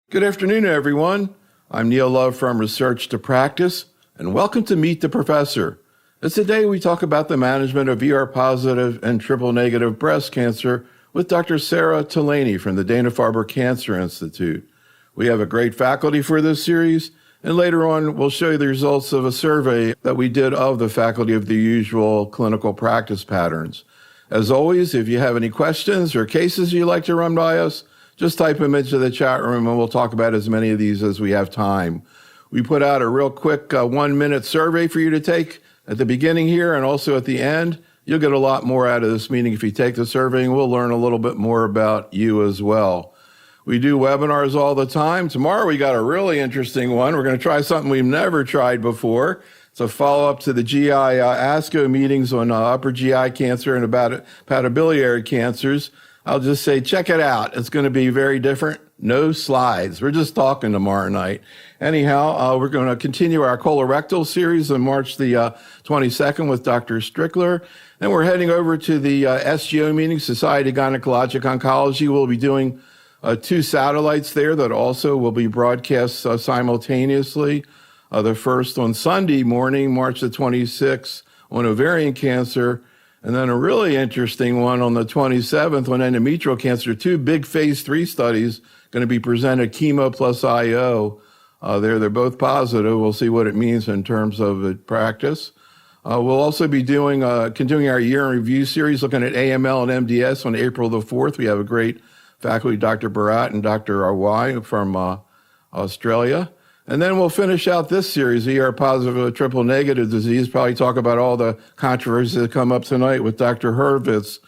Good afternoon, everyone. I'm Neil Love from Research to Practice, and welcome to Meet the Professor. As today we talk about the management of ER-positive and triple-negative breast cancer with Dr. Sara Tolaney from the Dana-Farber Cancer Institute. We have a great faculty for this series, and later on we'll show you the results of a survey that we did of the faculty of the usual clinical practice patterns. As always, if you have any questions or cases you'd like to run by us, just type them into the chat room and we'll talk about as many of these as we have time. We put out a real quick 1-minute survey for you to take at the beginning here and also at the end. You'll get a lot more out of this meeting if you take the survey, and we'll learn a little bit more about you as well. We do webinars all the time. Tomorrow we got a really interesting one. We're going to try something we've never tried before. It's a follow-up to the GI ASCO meetings on upper GI cancer and about hepatobiliary cancers. I'll just say, check it out. It's going to be very different. No slides. We're just talking tomorrow night. Anyhow, we're going to continue our colorectal series on March the 22nd with Dr. Strickler. Then we're heading over to the SGO meeting, Society of Gynecologic Oncology. We'll be doing 2 satellites there that also will be broadcast simultaneously. The first on Sunday morning, March the 26th, on ovarian cancer. And then a really interesting one on the 27th on endometrial cancer. 2 big phase 3 studies going to be presented, chemo plus IO. They're both positive. We'll see what it means in terms of practice. We'll also be continuing our year in review series, looking at AML and MDS on April the 4th. We have a great faculty, Dr. Barat and Dr. Awai from Australia. And then we'll finish out this series, ER-positive triple-negative disease, probably talk about all the controversies that come up tonight with Dr. Hurvitz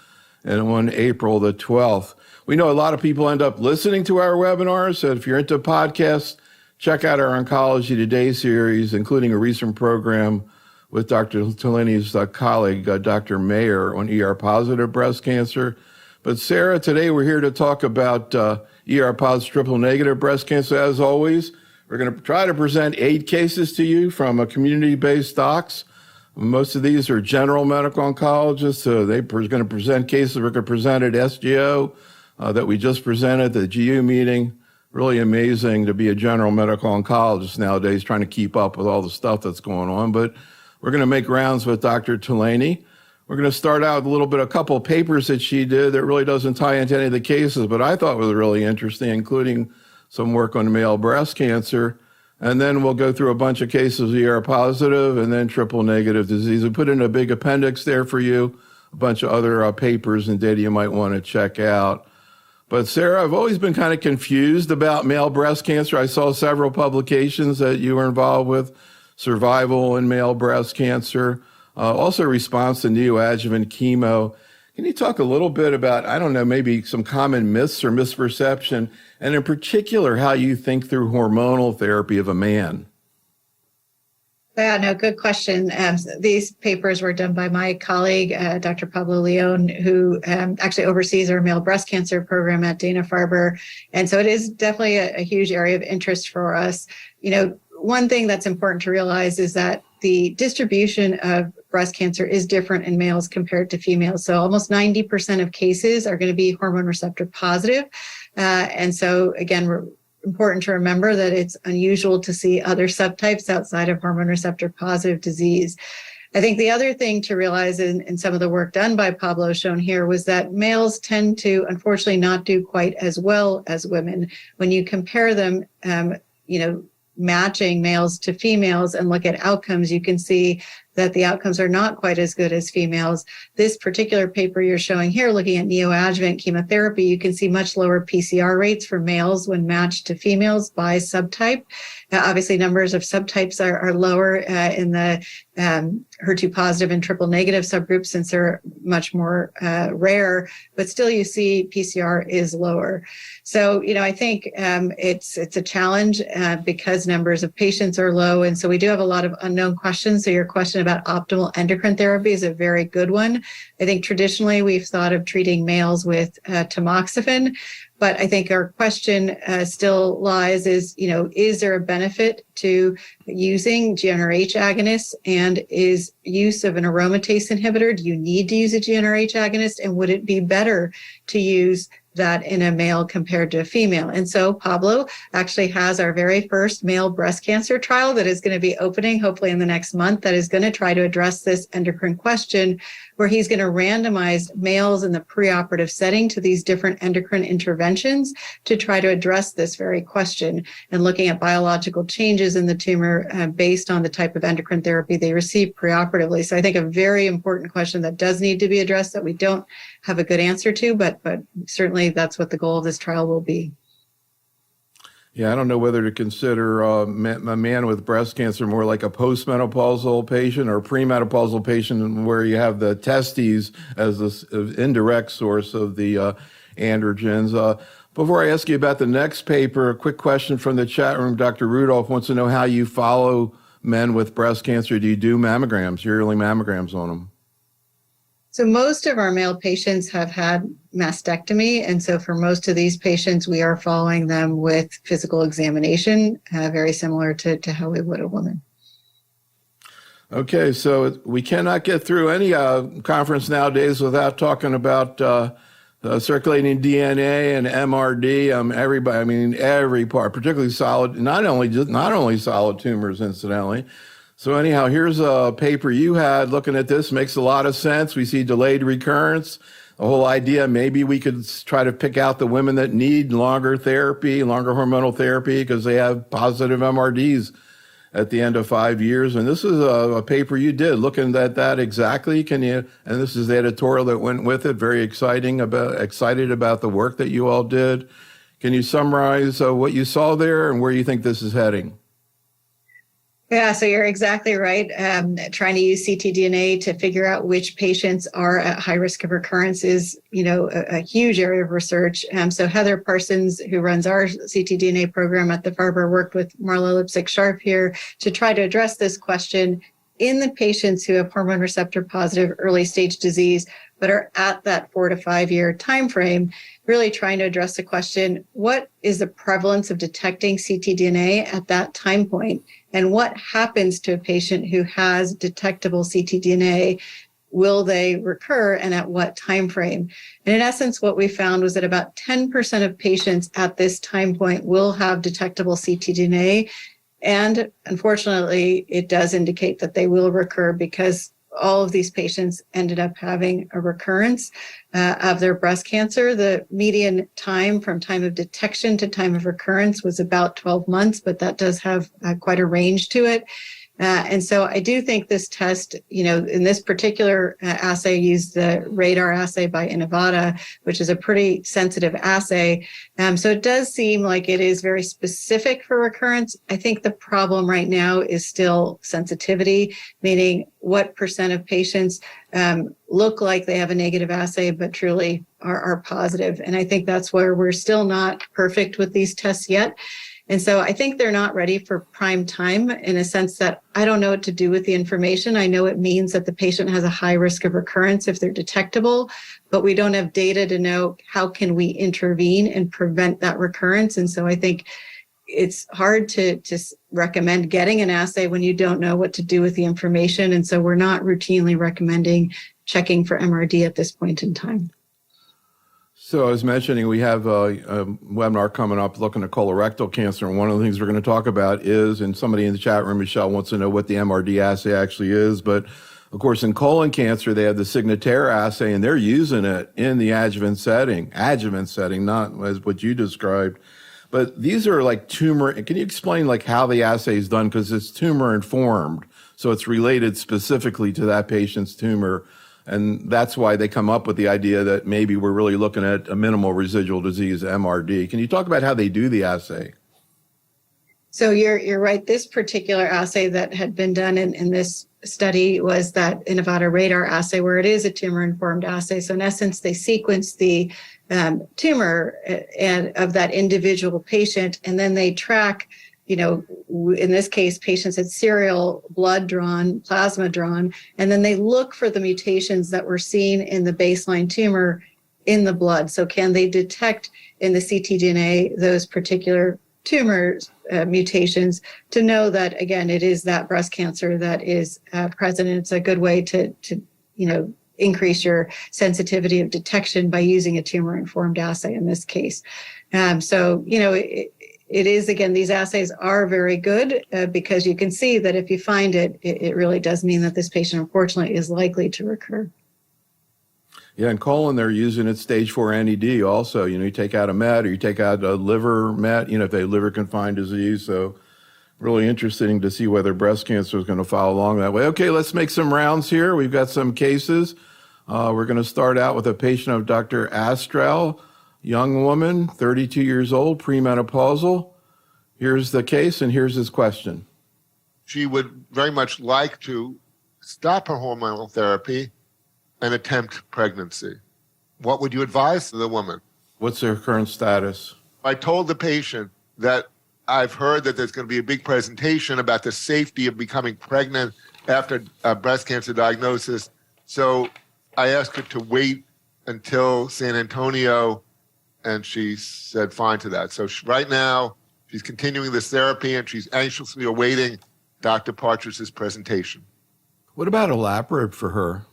and on April the 12th. We know a lot of people end up listening to our webinars, so if you're into podcasts, check out our Oncology Today series, including a recent program with Dr. Tolaney's colleague, Dr. Mayer, on ER-positive breast cancer. But Sarah, today we're here to talk about ER-positive triple-negative breast cancer, as always. We're going to try to present 8 cases to you from community-based docs. Most of these are general medical oncologists, so they're going to present cases we're going to present at SGO that we just presented at the GU meeting. Really amazing to be a general medical oncologist nowadays, trying to keep up with all the stuff that's going on. But we're going to make rounds with Dr. Tolaney. We're going to start out with a couple of papers that she did that really doesn't tie into any of the cases, but I thought was really interesting, including some work on male breast cancer, and then we'll go through a bunch of cases of ER-positive and then triple-negative disease. We put in a big appendix there for you, a bunch of other papers and data you might want to check out. But Sarah, I've always been kind of confused about male breast cancer. I saw several publications that you were involved with, survival in male breast cancer, also response to neoadjuvant chemo. Can you talk a little bit about, maybe some common myths or misperception, and in particular, how you think through hormonal therapy of a man? Yeah, no, good question. These papers were done by my colleague, Dr. Pablo Leon, who actually oversees our male breast cancer program at Dana-Farber. And so it is definitely a huge area of interest for us. You know, one thing that's important to realize is that the distribution of breast cancer is different in males compared to females. So almost 90% of cases are going to be hormone receptor positive. And so again, important to remember that it's unusual to see other subtypes outside of hormone receptor positive disease. I think the other thing to realize in some of the work done by Pablo shown here was that males tend to unfortunately not do quite as well as women. When you compare them, matching males to females and look at outcomes, you can see that the outcomes are not quite as good as females. This particular paper you're showing here, looking at neoadjuvant chemotherapy, you can see much lower PCR rates for males when matched to females by subtype. Obviously, numbers of subtypes are lower in the HER2 positive and triple negative subgroups since they're much more rare, but still you see PCR is lower. So, I think it's a challenge because numbers of patients are low. And so we do have a lot of unknown questions. So your question about optimal endocrine therapy is a very good one. I think traditionally we've thought of treating males with tamoxifen. But I think our question still lies is there a benefit to using GnRH agonists, and is use of an aromatase inhibitor, do you need to use a GnRH agonist? And would it be better to use that in a male compared to a female. And so Pablo actually has our very first male breast cancer trial that is going to be opening hopefully in the next month, that is going to try to address this endocrine question, where he's going to randomize males in the preoperative setting to these different endocrine interventions to try to address this very question, and looking at biological changes in the tumor based on the type of endocrine therapy they receive preoperatively. So I think a very important question that does need to be addressed that we don't have a good answer to, but certainly that's what the goal of this trial will be. Yeah, I don't know whether to consider a man with breast cancer more like a postmenopausal patient or a premenopausal patient, where you have the testes as an indirect source of the androgens. Before I ask you about the next paper, a quick question from the chat room. Dr. Rudolph wants to know how you follow men with breast cancer. Do you do mammograms, yearly mammograms on them? So most of our male patients have had mastectomy. And so for most of these patients, we are following them with physical examination, very similar to how we would a woman. Okay, so we cannot get through any conference nowadays without talking about circulating DNA and MRD. Everybody, I mean, every part, particularly solid, not only solid tumors, incidentally. So anyhow, here's a paper you had looking at this. Makes a lot of sense. We see delayed recurrence. The whole idea, maybe we could try to pick out the women that need longer therapy, longer hormonal therapy, because they have positive MRDs at the end of 5 years. And this is a paper you did looking at that exactly. Can you, and this is the editorial that went with it, very excited about the work that you all did. Can you summarize what you saw there and where you think this is heading? Yeah, so you're exactly right. Trying to use ctDNA to figure out which patients are at high risk of recurrence is, a huge area of research. So Heather Parsons, who runs our ctDNA program at the Farber, worked with Marla Lipsick-Sharp here to try to address this question in the patients who have hormone receptor positive early stage disease, but are at that 4 to 5 year time frame, really trying to address the question, what is the prevalence of detecting ctDNA at that time point? And what happens to a patient who has detectable ctDNA? Will they recur, and at what time frame? And in essence, what we found was that about 10% of patients at this time point will have detectable ctDNA. And unfortunately, it does indicate that they will recur, because all of these patients ended up having a recurrence of their breast cancer. The median time from time of detection to time of recurrence was about 12 months, but that does have quite a range to it. And so I do think this test, in this particular assay, used the radar assay by Inivata, which is a pretty sensitive assay. So it does seem like it is very specific for recurrence. I think the problem right now is still sensitivity, meaning what percent of patients look like they have a negative assay, but truly are positive. And I think that's where we're still not perfect with these tests yet. And so I think they're not ready for prime time, in a sense that I don't know what to do with the information. I know it means that the patient has a high risk of recurrence if they're detectable, but we don't have data to know how can we intervene and prevent that recurrence. And so I think it's hard to recommend getting an assay when you don't know what to do with the information. And so we're not routinely recommending checking for MRD at this point in time. So I was mentioning we have a webinar coming up looking at colorectal cancer, and one of the things we're going to talk about is, and somebody in the chat room, Michelle, wants to know what the MRD assay actually is, but of course in colon cancer they have the Signatera assay, and they're using it in the adjuvant setting, not as what you described. But these are like tumor, can you explain like how the assay is done? Because it's tumor informed, so it's related specifically to that patient's tumor. And that's why they come up with the idea that maybe we're really looking at a minimal residual disease, MRD. Can you talk about how they do the assay? So you're right. This particular assay that had been done in this study was that Inivata radar assay, where it is a tumor-informed assay. So in essence, they sequence the tumor and of that individual patient, and then they track, in this case, patients had serial blood drawn, plasma drawn, and then they look for the mutations that were seen in the baseline tumor in the blood. So can they detect in the ctDNA those particular tumors mutations to know that, again, it is that breast cancer that is present. And it's a good way to increase your sensitivity of detection by using a tumor-informed assay in this case. So, it is, again, these assays are very good because you can see that if you find it, it really does mean that this patient, unfortunately, is likely to recur. Yeah, and colon, they're using it stage 4 NED also. You take out a met or you take out a liver met, if they have liver confined disease. So really interesting to see whether breast cancer is going to follow along that way. Okay, let's make some rounds here. We've got some cases. We're going to start out with a patient of Dr. Astrell, young woman, 32 years old, premenopausal. Here's the case and here's his question. She would very much like to stop her hormonal therapy and attempt pregnancy. What would you advise the woman? What's her current status? I told the patient that I've heard that there's going to be a big presentation about the safety of becoming pregnant after a breast cancer diagnosis. So I asked her to wait until San Antonio, and she said fine to that. So right now, she's continuing this therapy, and she's anxiously awaiting Dr. Partridge's presentation. What about olaparib for her?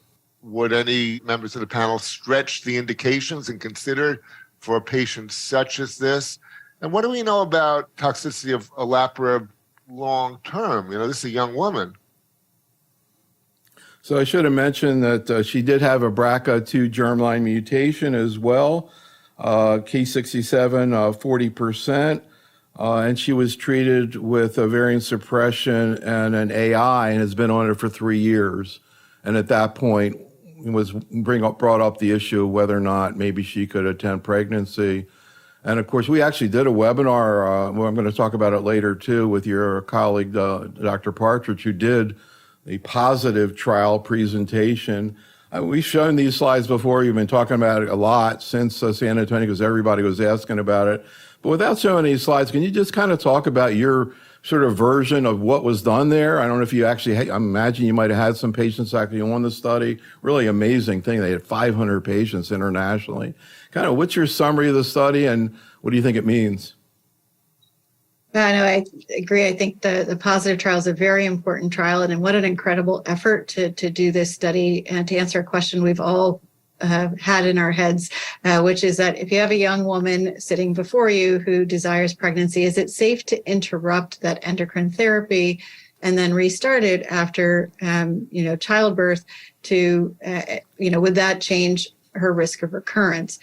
Would any members of the panel stretch the indications and consider for a patient such as this? And what do we know about toxicity of olaparib long term? This is a young woman. So I should have mentioned that she did have a BRCA2 germline mutation as well, K67, 40%, and she was treated with ovarian suppression and an AI and has been on it for 3 years. And at that point, was brought up the issue of whether or not maybe she could attempt pregnancy. And of course, we actually did a webinar, I'm going to talk about it later too, with your colleague, Dr. Partridge, who did the positive trial presentation. We've shown these slides before. You've been talking about it a lot since San Antonio because everybody was asking about it. But without showing these slides, can you just kind of talk about your sort of version of what was done there? I don't know if you actually, I imagine you might have had some patients actually on the study. Really amazing thing. They had 500 patients internationally. Kind of what's your summary of the study and what do you think it means? I agree. I think the positive trial is a very important trial, and what an incredible effort to do this study and to answer a question we've all had in our heads, which is that if you have a young woman sitting before you who desires pregnancy, is it safe to interrupt that endocrine therapy and then restart it after, childbirth to, would that change her risk of recurrence?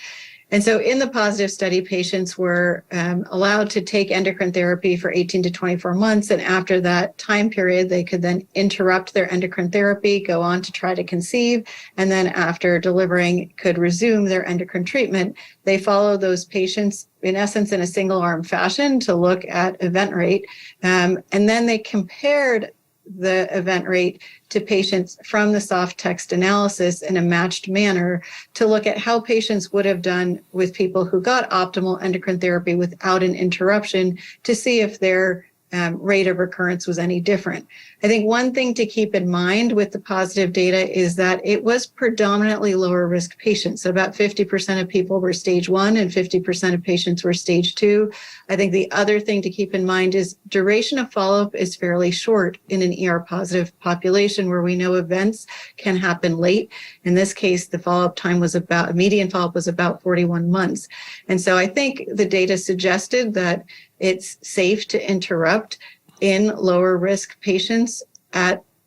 And so in the positive study, patients were allowed to take endocrine therapy for 18 to 24 months. And after that time period, they could then interrupt their endocrine therapy, go on to try to conceive. And then after delivering, could resume their endocrine treatment. They followed those patients, in essence, in a single arm fashion to look at event rate. And then they compared the event rate to patients from the soft text analysis in a matched manner to look at how patients would have done with people who got optimal endocrine therapy without an interruption to see if their rate of recurrence was any different. I think one thing to keep in mind with the positive data is that it was predominantly lower risk patients. So about 50% of people were stage 1 and 50% of patients were stage 2. I think the other thing to keep in mind is duration of follow-up is fairly short in an ER positive population where we know events can happen late. In this case, the follow-up time was median follow-up was about 41 months. And so I think the data suggested that it's safe to interrupt in lower risk patients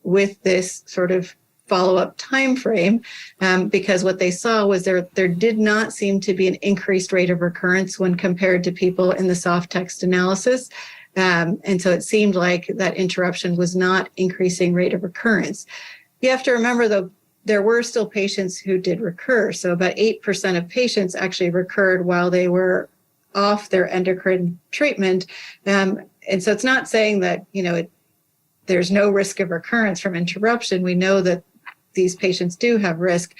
with this sort of follow-up time frame, because what they saw was there did not seem to be an increased rate of recurrence when compared to people in the soft text analysis. And so it seemed like that interruption was not increasing rate of recurrence. You have to remember, though, there were still patients who did recur. So about 8% of patients actually recurred while they were off their endocrine treatment. And so it's not saying that, there's no risk of recurrence from interruption. We know that these patients do have risk,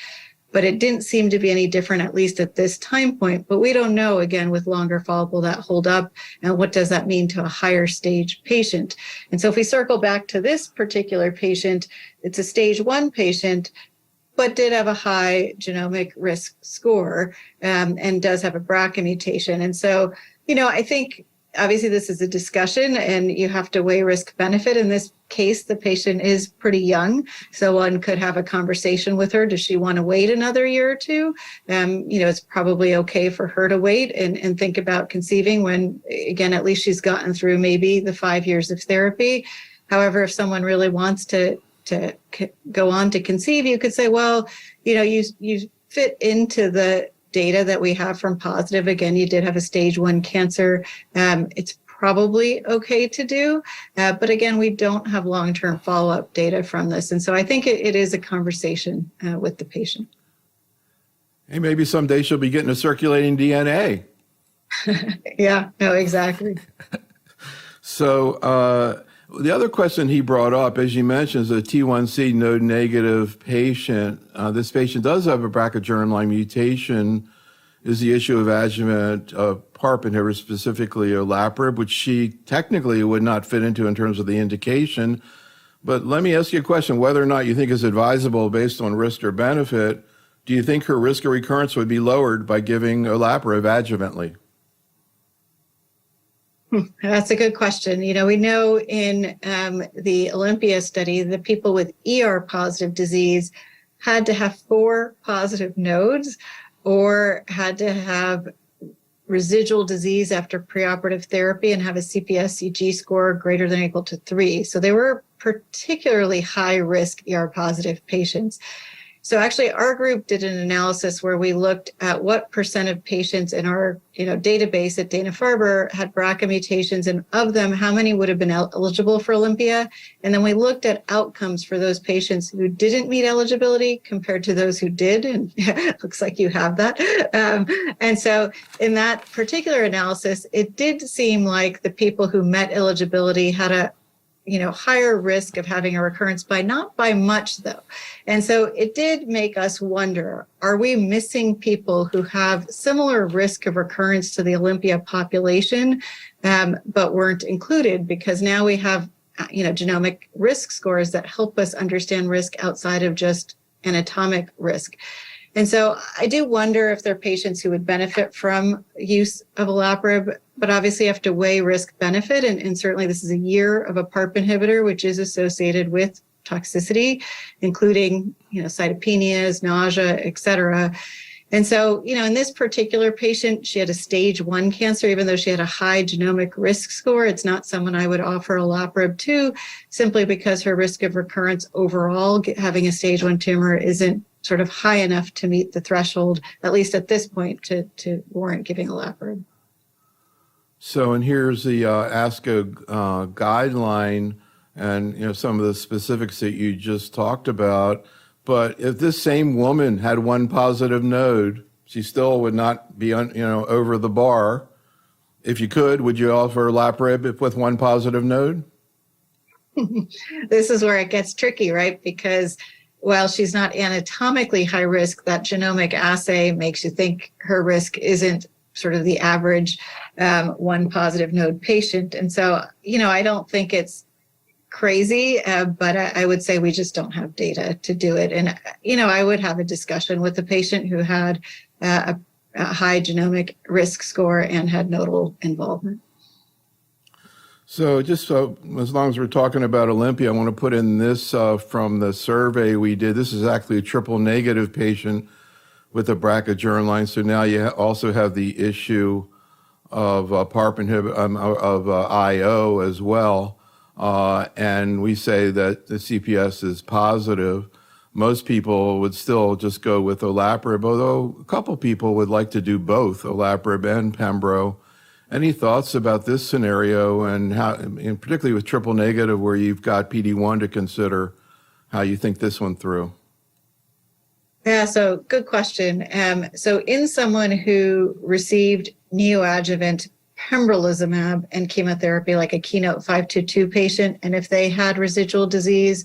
but it didn't seem to be any different, at least at this time point. But we don't know, again, with longer follow-up, will that hold up? And what does that mean to a higher stage patient? And so if we circle back to this particular patient, it's a stage 1 patient, but did have a high genomic risk score and does have a BRCA mutation. And so, I think obviously this is a discussion and you have to weigh risk benefit. In this case, the patient is pretty young. So one could have a conversation with her. Does she want to wait another year or two? It's probably okay for her to wait and think about conceiving when, again, at least she's gotten through maybe the 5 years of therapy. However, if someone really wants to go on to conceive, you could say, well, you fit into the data that we have from positive. Again, you did have a stage 1 cancer. It's probably okay to do. But again, we don't have long-term follow-up data from this. And so I think it is a conversation with the patient. Hey, maybe someday she'll be getting a circulating DNA. Yeah, no, exactly. So the other question he brought up, as you mentioned, is a T1C node negative patient. This patient does have a BRCA germline mutation. Is the issue of adjuvant PARP inhibitor, specifically olaparib, which she technically would not fit into in terms of the indication. But let me ask you a question, whether or not you think is advisable based on risk or benefit. Do you think her risk of recurrence would be lowered by giving olaparib adjuvantly? That's a good question. We know in the Olympia study, the people with ER positive disease had to have 4 positive nodes or had to have residual disease after preoperative therapy and have a CPS-CG score greater than or equal to 3. So they were particularly high risk ER positive patients. So actually our group did an analysis where we looked at what percent of patients in our database at Dana-Farber had BRCA mutations, and of them, how many would have been eligible for Olympia. And then we looked at outcomes for those patients who didn't meet eligibility compared to those who did. And it looks like you have that. And so in that particular analysis, it did seem like the people who met eligibility had a higher risk of having a recurrence not by much though. And so it did make us wonder, are we missing people who have similar risk of recurrence to the Olympia population, but weren't included because now we have, genomic risk scores that help us understand risk outside of just anatomic risk. And so I do wonder if there are patients who would benefit from use of olaparib, but obviously have to weigh risk benefit. And certainly this is a year of a PARP inhibitor, which is associated with toxicity, including, cytopenias, nausea, et cetera. And so, in this particular patient, she had a stage 1 cancer, even though she had a high genomic risk score. It's not someone I would offer olaparib to, simply because her risk of recurrence overall, having a stage 1 tumor, isn't sort of high enough to meet the threshold, at least at this point, to warrant giving olaparib. So, and here's the ASCO guideline and, some of the specifics that you just talked about. But if this same woman had 1 positive node, she still would not be, over the bar. If you could, would you offer olaparib with 1 positive node? This is where it gets tricky, right? Because while she's not anatomically high risk, that genomic assay makes you think her risk isn't sort of the average 1 positive node patient. And so, I don't think it's crazy, but I would say we just don't have data to do it. And, I would have a discussion with the patient who had a high genomic risk score and had nodal involvement. So just as long as we're talking about Olympia, I want to put in this from the survey we did. This is actually a triple negative patient with a BRCA germline. So now you also have the issue of PARP inhibitor, of IO as well. And we say that the CPS is positive. Most people would still just go with olaparib, although a couple people would like to do both olaparib and pembro. Any thoughts about this scenario and how, and particularly with triple negative where you've got PD-1 to consider, how you think this one through? Yeah, so good question. So in someone who received neoadjuvant pembrolizumab and chemotherapy, like a Keynote 522 patient, and if they had residual disease,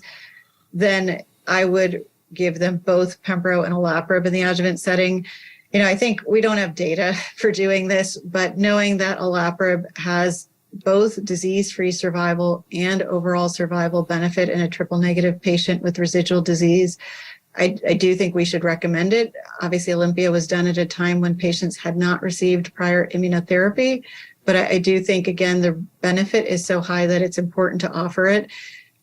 then I would give them both pembro and olaparib in the adjuvant setting. I think we don't have data for doing this, but knowing that olaparib has both disease-free survival and overall survival benefit in a triple negative patient with residual disease, I do think we should recommend it. Obviously, Olympia was done at a time when patients had not received prior immunotherapy. But I do think, again, the benefit is so high that it's important to offer it.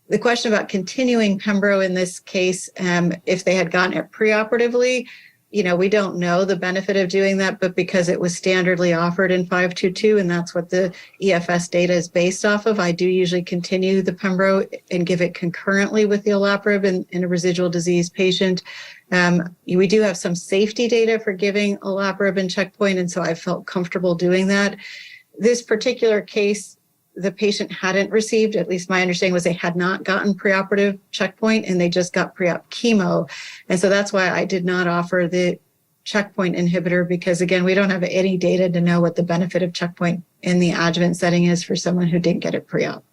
The question about continuing Pembro in this case, if they had gotten it preoperatively, we don't know the benefit of doing that, but because it was standardly offered in 522, and that's what the EFS data is based off of, I do usually continue the Pembro and give it concurrently with the olaparib in a residual disease patient. We do have some safety data for giving olaparib and checkpoint, and so I felt comfortable doing that. This particular case, the patient hadn't received, at least my understanding was they had not gotten preoperative checkpoint and they just got pre-op chemo. And so that's why I did not offer the checkpoint inhibitor, because again, we don't have any data to know what the benefit of checkpoint in the adjuvant setting is for someone who didn't get it pre-op.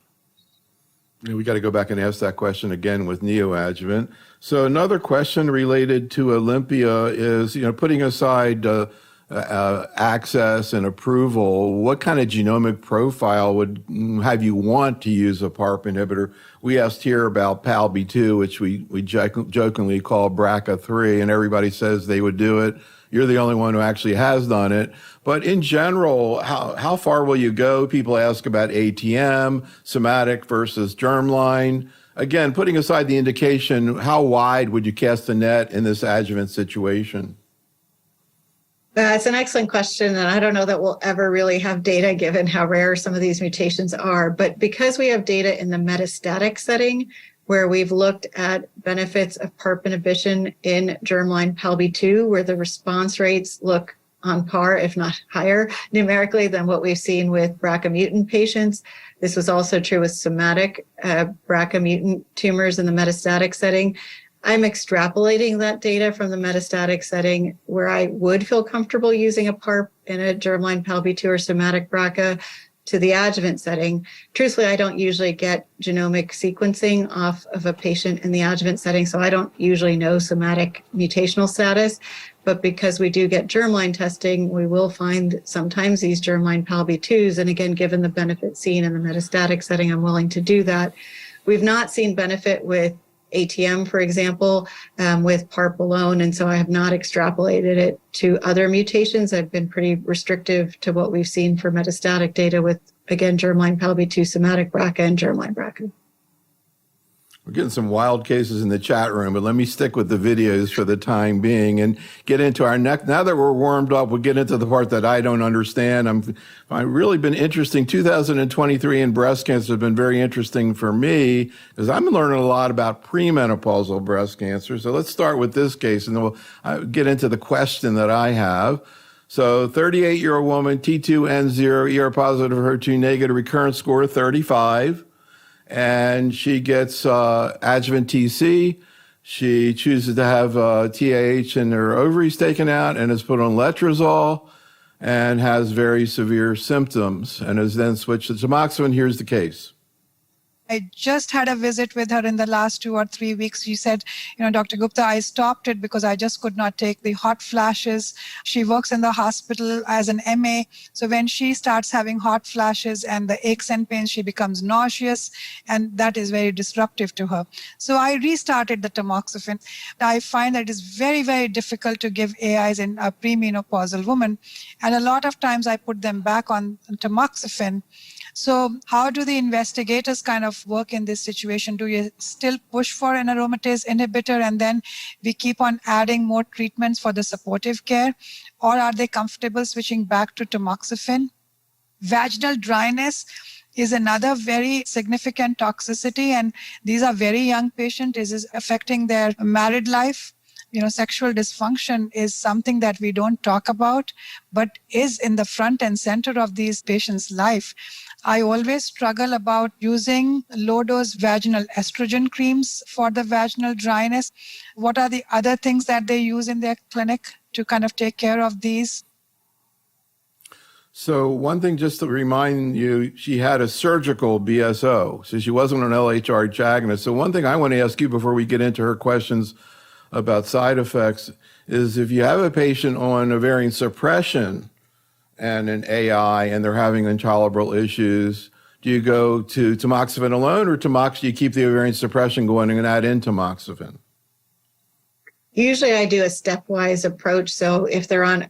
We got to go back and ask that question again with neoadjuvant. So another question related to Olympia is, putting aside access and approval, what kind of genomic profile would have you want to use a PARP inhibitor? We asked here about PALB2, which we jokingly call BRCA3, and everybody says they would do it. You're the only one who actually has done it. But in general, how far will you go? People ask about ATM, somatic versus germline. Again, putting aside the indication, how wide would you cast the net in this adjuvant situation? That's an excellent question, and I don't know that we'll ever really have data given how rare some of these mutations are. But because we have data in the metastatic setting, where we've looked at benefits of PARP inhibition in germline PALB2, where the response rates look on par, if not higher, numerically than what we've seen with BRCA mutant patients. This was also true with somatic BRCA mutant tumors in the metastatic setting. I'm extrapolating that data from the metastatic setting where I would feel comfortable using a PARP in a germline PALB2 or somatic BRCA to the adjuvant setting. Truthfully, I don't usually get genomic sequencing off of a patient in the adjuvant setting, so I don't usually know somatic mutational status. But because we do get germline testing, we will find sometimes these germline PALB2s. And again, given the benefit seen in the metastatic setting, I'm willing to do that. We've not seen benefit with ATM, for example, with PARP alone. And so I have not extrapolated it to other mutations. I've been pretty restrictive to what we've seen for metastatic data with, again, germline PALB2, somatic BRCA, and germline BRCA. We're getting some wild cases in the chat room, but let me stick with the videos for the time being and get into our next. Now that we're warmed up, we'll get into the part that I don't understand. I've really been interesting. 2023 in breast cancer has been very interesting for me because I'm learning a lot about premenopausal breast cancer. So let's start with this case, and then we'll get into the question that I have. So 38-year-old woman, T2N0, ER positive, HER2 negative, recurrent score 35. And she gets adjuvant TC. She chooses to have TAH in her ovaries taken out and is put on letrozole and has very severe symptoms and is then switched to tamoxifen. Here's the case. I just had a visit with her in the last 2 or 3 weeks. She said, Dr. Gupta, I stopped it because I just could not take the hot flashes. She works in the hospital as an MA. So when she starts having hot flashes and the aches and pains, she becomes nauseous, and that is very disruptive to her. So I restarted the tamoxifen. I find that it is very, very difficult to give AIs in a premenopausal woman. And a lot of times I put them back on tamoxifen. So how do the investigators kind of work in this situation? Do you still push for an aromatase inhibitor and then we keep on adding more treatments for the supportive care? Or are they comfortable switching back to tamoxifen? Vaginal dryness is another very significant toxicity, and these are very young patients. This is affecting their married life. Sexual dysfunction is something that we don't talk about, but is in the front and center of these patients' life. I always struggle about using low-dose vaginal estrogen creams for the vaginal dryness. What are the other things that they use in their clinic to kind of take care of these? So one thing just to remind you, she had a surgical BSO, so she wasn't an LHR agonist. So one thing I want to ask you before we get into her questions about side effects is if you have a patient on ovarian suppression and an AI and they're having intolerable issues, do you go to tamoxifen alone or do you keep the ovarian suppression going and add in tamoxifen? Usually I do a stepwise approach. So if they're on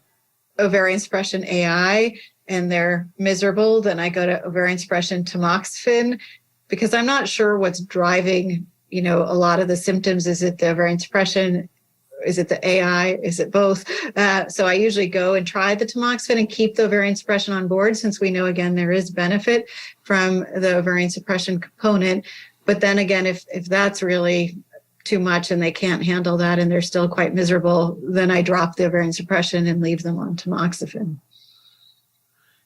ovarian suppression AI, and they're miserable, then I go to ovarian suppression tamoxifen, because I'm not sure what's driving, a lot of the symptoms. Is it the ovarian suppression? Is it the AI? Is it both? So I usually go and try the tamoxifen and keep the ovarian suppression on board, since we know, again, there is benefit from the ovarian suppression component. But then again, if that's really too much and they can't handle that and they're still quite miserable, then I drop the ovarian suppression and leave them on tamoxifen.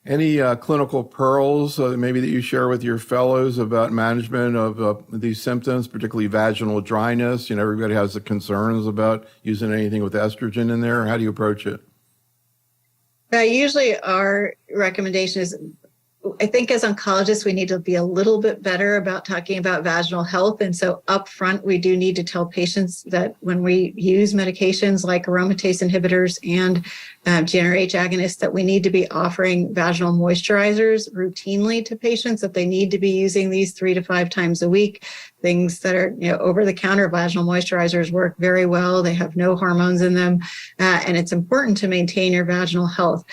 Any clinical pearls maybe that you share with your fellows about management of these symptoms, particularly vaginal dryness? Everybody has the concerns about using anything with estrogen in there. How do you approach it? Usually our recommendation is, I think as oncologists, we need to be a little bit better about talking about vaginal health. And so upfront, we do need to tell patients that when we use medications like aromatase inhibitors and GnRH agonists, that we need to be offering vaginal moisturizers routinely to patients, that they need to be using these 3 to 5 times a week. Things that are, over-the-counter vaginal moisturizers work very well. They have no hormones in them. And it's important to maintain your vaginal health.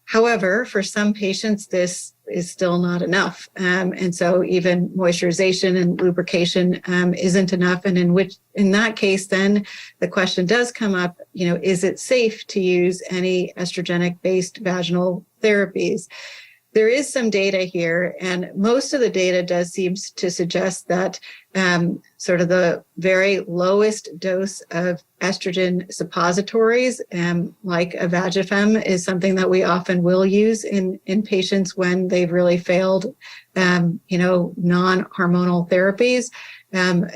However, for some patients, this is still not enough. And so even moisturization and lubrication isn't enough. And in that case, then the question does come up, is it safe to use any estrogenic-based vaginal therapies? There is some data here, and most of the data does seem to suggest that sort of the very lowest dose of estrogen suppositories, like a Vagifem, is something that we often will use in patients when they've really failed, non-hormonal therapies.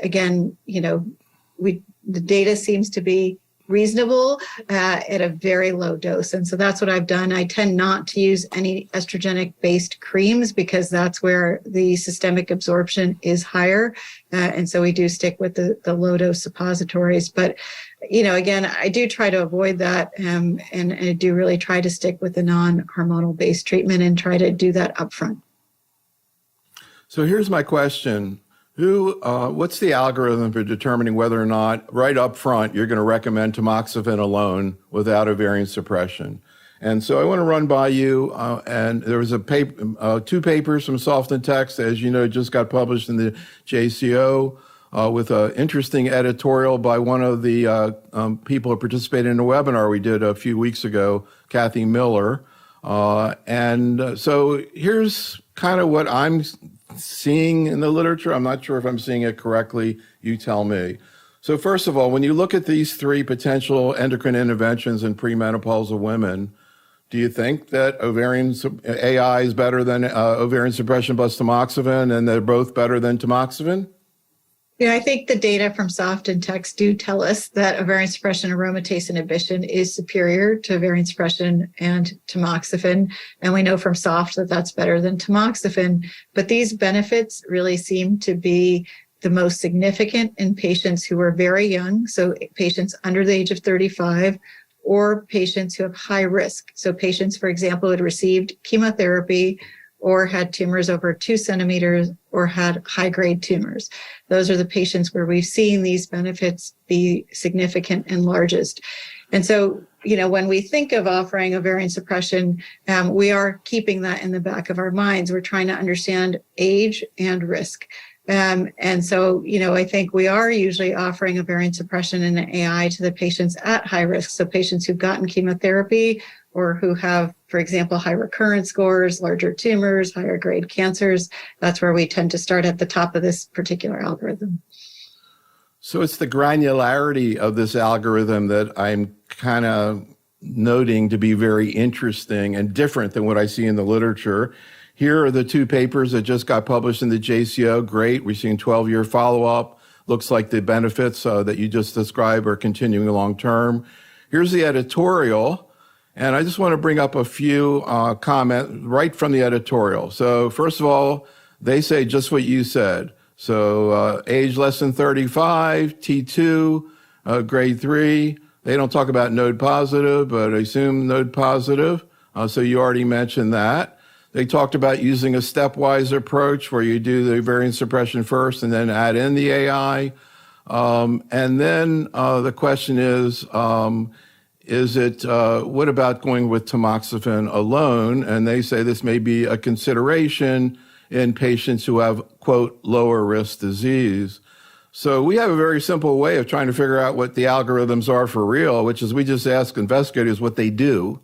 Again, the data seems to be reasonable at a very low dose. And so that's what I've done. I tend not to use any estrogenic-based creams because that's where the systemic absorption is higher. And so we do stick with the low-dose suppositories. But, again, I do try to avoid that. And I do really try to stick with the non-hormonal-based treatment and try to do that upfront. So here's my question. What's the algorithm for determining whether or not right up front you're going to recommend tamoxifen alone without ovarian suppression? And so I want to run by you, and there was a paper, 2 papers from Soft and Text, as you know, just got published in the JCO with an interesting editorial by one of the people who participated in a webinar we did a few weeks ago, Kathy Miller. So here's kind of what I'm seeing in the literature. I'm not sure if I'm seeing it correctly. You tell me. So first of all, when you look at these 3 potential endocrine interventions in premenopausal women, do you think that AI is better than ovarian suppression plus tamoxifen, and they're both better than tamoxifen? I think the data from Soft and Text do tell us that ovarian suppression aromatase inhibition is superior to ovarian suppression and tamoxifen. And we know from Soft that that's better than tamoxifen. But these benefits really seem to be the most significant in patients who are very young, so patients under the age of 35, or patients who have high risk. So patients, for example, who had received chemotherapy or had tumors over 2 centimeters or had high-grade tumors. Those are the patients where we've seen these benefits be significant and largest. And so, when we think of offering ovarian suppression, we are keeping that in the back of our minds. We're trying to understand age and risk. And so, I think we are usually offering ovarian suppression and AI to the patients at high risk. So patients who've gotten chemotherapy or who have, for example, high recurrence scores, larger tumors, higher grade cancers. That's where we tend to start at the top of this particular algorithm. So it's the granularity of this algorithm that I'm kind of noting to be very interesting and different than what I see in the literature. Here are the 2 papers that just got published in the JCO. Great. We're seeing 12-year follow-up. Looks like the benefits that you just described are continuing long term. Here's the editorial. And I just want to bring up a few comments right from the editorial. So first of all, they say just what you said. So age less than 35, T2, grade 3. They don't talk about node positive, but I assume node positive. So you already mentioned that. They talked about using a stepwise approach where you do the ovarian suppression first and then add in the AI. And then the question is, is it, what about going with tamoxifen alone? And they say this may be a consideration in patients who have, quote, lower risk disease. So we have a very simple way of trying to figure out what the algorithms are for real, which is we just ask investigators what they do.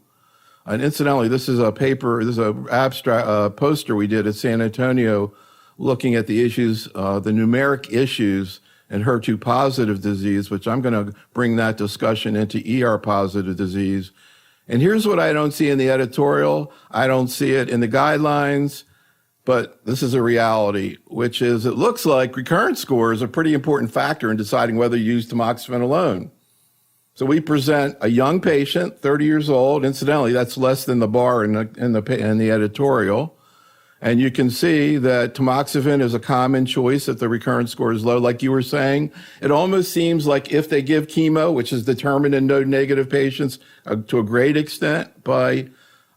And incidentally, this is a paper, this is an abstract poster we did at San Antonio looking at the issues, the numeric issues in HER2 positive disease, which I'm going to bring that discussion into ER positive disease. And here's what I don't see in the editorial. I don't see it in the guidelines, but this is a reality, which is it looks like recurrence score is a pretty important factor in deciding whether you use tamoxifen alone. So we present a young patient, 30 years old. Incidentally, that's less than the bar in the editorial. And you can see that tamoxifen is a common choice if the recurrence score is low. Like you were saying, it almost seems like if they give chemo, which is determined in node-negative patients to a great extent by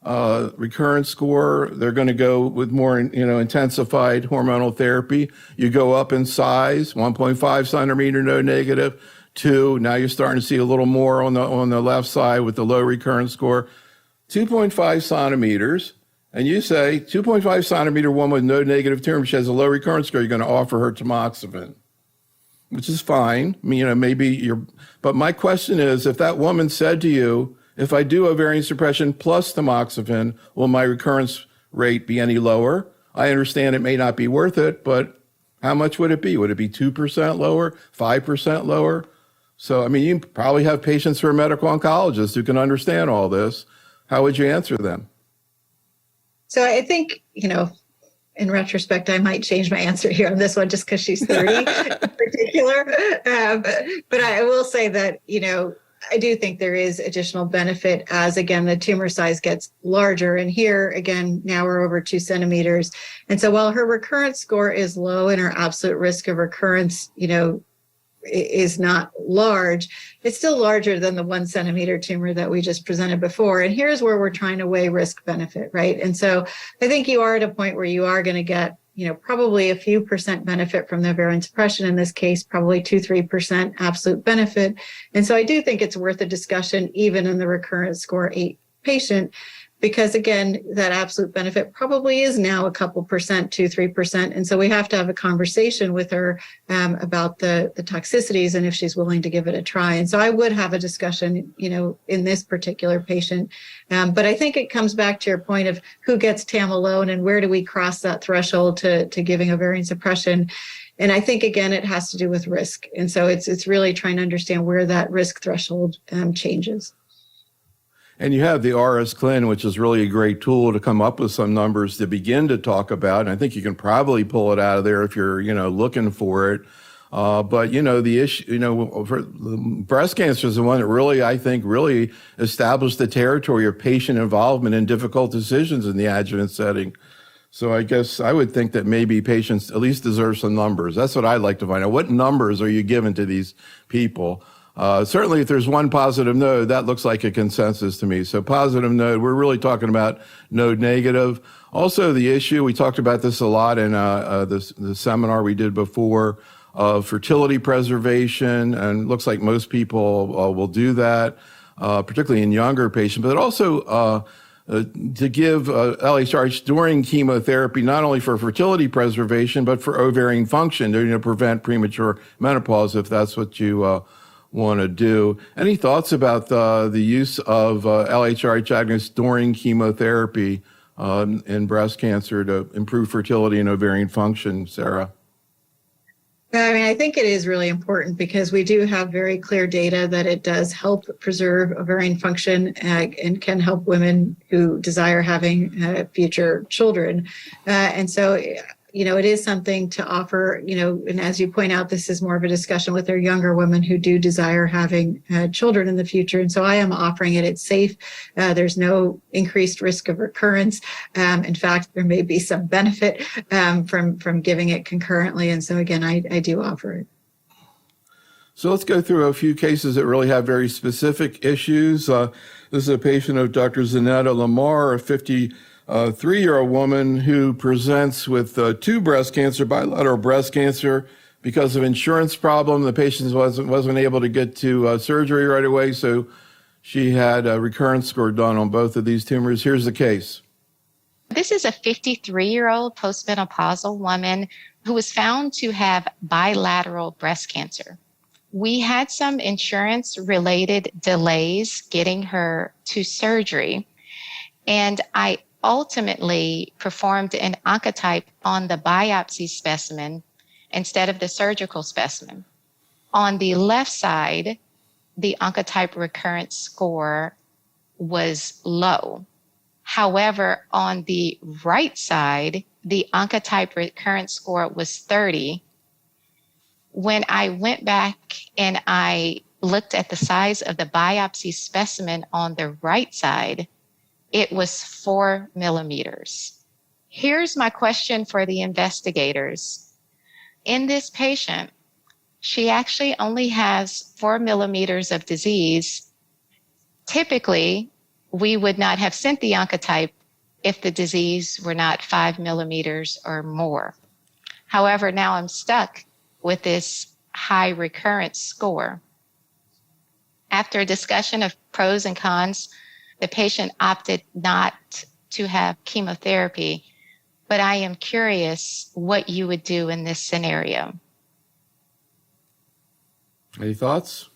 recurrence score, they're going to go with more, intensified hormonal therapy. You go up in size, 1.5 centimeter node-negative, 2. Now you're starting to see a little more on the left side with the low recurrence score, 2.5 centimeters. And you say 2.5 centimeter woman with no negative tumor, she has a low recurrence score, you're going to offer her tamoxifen, which is fine. I mean, but my question is, if that woman said to you, if I do ovarian suppression plus tamoxifen, will my recurrence rate be any lower? I understand it may not be worth it, but how much would it be? Would it be 2% lower, 5% lower? So, I mean, you probably have patients who are medical oncologists who can understand all this. How would you answer them? So I think, in retrospect, I might change my answer here on this one just because she's 30 in particular. But I will say that, I do think there is additional benefit as, again, the tumor size gets larger. And here, again, now we're over 2 centimeters. And so while her recurrence score is low and her absolute risk of recurrence, is not large, it's still larger than the 1 centimeter tumor that we just presented before. And here's where we're trying to weigh risk benefit, right? And so I think you are at a point where you are going to get, probably a few percent benefit from the ovarian suppression. In this case, probably 2-3% absolute benefit. And so I do think it's worth a discussion, even in the recurrence score 8 patient, because again, that absolute benefit probably is now a couple percent, 2-3%. And so we have to have a conversation with her about the toxicities and if she's willing to give it a try. And so I would have a discussion, in this particular patient. But I think it comes back to your point of who gets TAM alone and where do we cross that threshold to giving ovarian suppression. And I think, again, it has to do with risk. And so it's really trying to understand where that risk threshold changes. And you have the RS-Clin, which is really a great tool to come up with some numbers to begin to talk about. And I think you can probably pull it out of there if you're, looking for it. But, the issue, for breast cancer is the one that really established the territory of patient involvement in difficult decisions in the adjuvant setting. So I guess I would think that maybe patients at least deserve some numbers. That's what I'd like to find out. What numbers are you giving to these people? Certainly, if there's one positive node, that looks like a consensus to me. So positive node, we're really talking about node negative. Also, the issue, we talked about this a lot in the seminar we did before, of fertility preservation, and it looks like most people will do that, particularly in younger patients, but also to give LHRH during chemotherapy, not only for fertility preservation, but for ovarian function, to prevent premature menopause, if that's what you want to do. Any thoughts about the use of LHRH agonists during chemotherapy in breast cancer to improve fertility and ovarian function, Sarah? I mean, I think it is really important because we do have very clear data that it does help preserve ovarian function and can help women who desire having future children. And so, it is something to offer, and as you point out, this is more of a discussion with our younger women who do desire having children in the future. And so I am offering it. It's safe. There's no increased risk of recurrence. In fact, there may be some benefit from giving it concurrently. And so again, I do offer it. So let's go through a few cases that really have very specific issues. This is a patient of Dr. Zanetta Lamar, a 53-year-old woman who presents with 2 breast cancer, bilateral breast cancer. Because of insurance problem, the patient wasn't able to get to surgery right away, so She had a recurrence score done on both of these tumors. Here's the case. This is a 53-year-old postmenopausal woman who was found to have bilateral breast cancer. We had some insurance-related delays getting her to surgery, and I ultimately performed an oncotype on the biopsy specimen instead of the surgical specimen. On the left side, the oncotype recurrence score was low. However, on the right side, the oncotype recurrence score was 30. When I went back and I looked at the size of the biopsy specimen on the right side, it was 4 millimeters. Here's my question for the investigators. In this patient, she actually only has 4 millimeters of disease. Typically, we would not have sent the oncotype if the disease were not 5 millimeters or more. However, now I'm stuck with this high recurrence score. After a discussion of pros and cons, the patient opted not to have chemotherapy, but I am curious what you would do in this scenario. Any thoughts?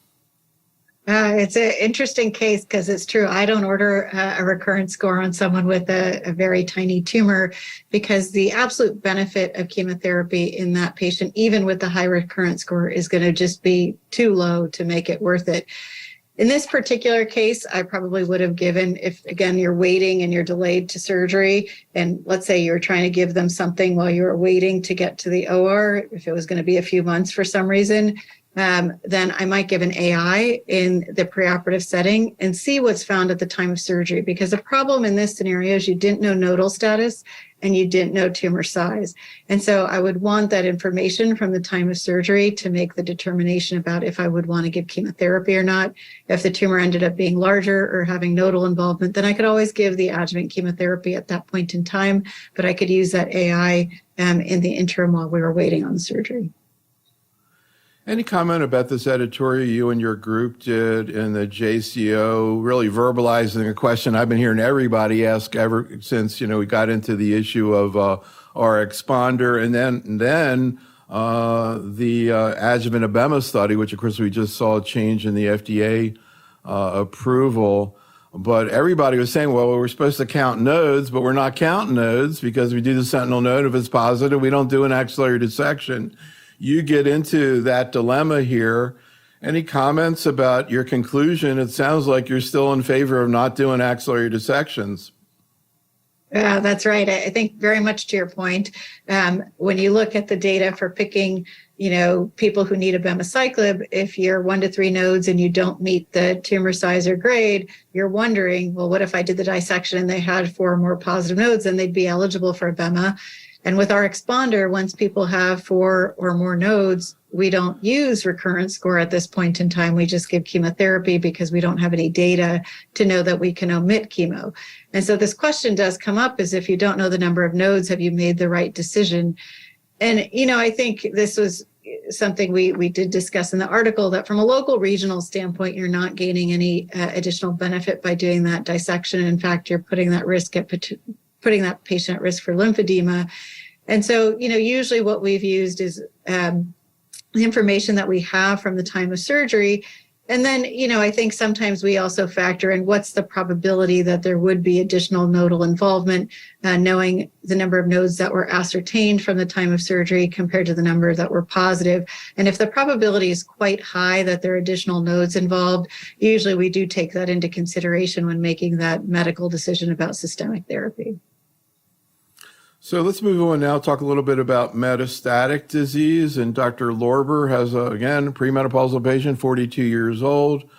It's an interesting case because it's true. I don't order a recurrence score on someone with a very tiny tumor because the absolute benefit of chemotherapy in that patient, even with the high recurrence score, is going to just be too low to make it worth it. In this particular case, I probably would have given, if again, you're waiting and you're delayed to surgery, and let's say you're trying to give them something while you're waiting to get to the OR, if it was going to be a few months for some reason, then I might give an AI in the preoperative setting and see what's found at the time of surgery. Because the problem in this scenario is you didn't know nodal status and you didn't know tumor size. And so I would want that information from the time of surgery to make the determination about if I would want to give chemotherapy or not. If the tumor ended up being larger or having nodal involvement, then I could always give the adjuvant chemotherapy at that point in time, but I could use that AI in the interim while we were waiting on the surgery. Any comment about this editorial you and your group did in the JCO, really verbalizing a question I've been hearing everybody ask ever since, we got into the issue of our exponder, and then the adjuvant abema study, which of course we just saw a change in the FDA approval. But everybody was saying, well, we're supposed to count nodes, but we're not counting nodes because we do the sentinel node. If it's positive, we don't do an axillary dissection. You get into that dilemma here. Any comments about your conclusion? It sounds like you're still in favor of not doing axillary dissections. Yeah, that's right. I think very much to your point, when you look at the data for picking, people who need abemaciclib, if you're 1 to 3 nodes and you don't meet the tumor size or grade, you're wondering, well, what if I did the dissection and they had 4 or more positive nodes, then they'd be eligible for abema. And with our exponder, once people have 4 or more nodes, we don't use recurrence score at this point in time. We just give chemotherapy because we don't have any data to know that we can omit chemo. And so this question does come up, is if you don't know the number of nodes, have you made the right decision? And, I think this was something we did discuss in the article, that from a local regional standpoint, you're not gaining any additional benefit by doing that dissection. In fact, you're putting that patient at risk for lymphedema. And so, usually what we've used is the information that we have from the time of surgery. And then, I think sometimes we also factor in what's the probability that there would be additional nodal involvement, knowing the number of nodes that were ascertained from the time of surgery compared to the number that were positive. And if the probability is quite high that there are additional nodes involved, usually we do take that into consideration when making that medical decision about systemic therapy. So let's move on now, talk a little bit about metastatic disease. And Dr. Lorber has, again, a premenopausal patient, 42 years old.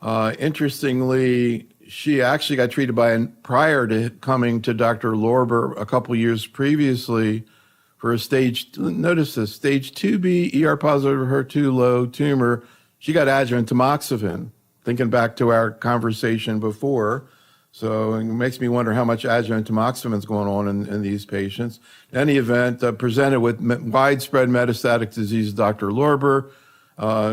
Interestingly, she actually got treated prior to coming to Dr. Lorber a couple years previously for a stage 2B ER-positive HER2 low tumor. She got adjuvant tamoxifen, thinking back to our conversation before. So it makes me wonder how much adjuvant tamoxifen is going on in these patients. In any event, presented with widespread metastatic disease, Dr. Lorber,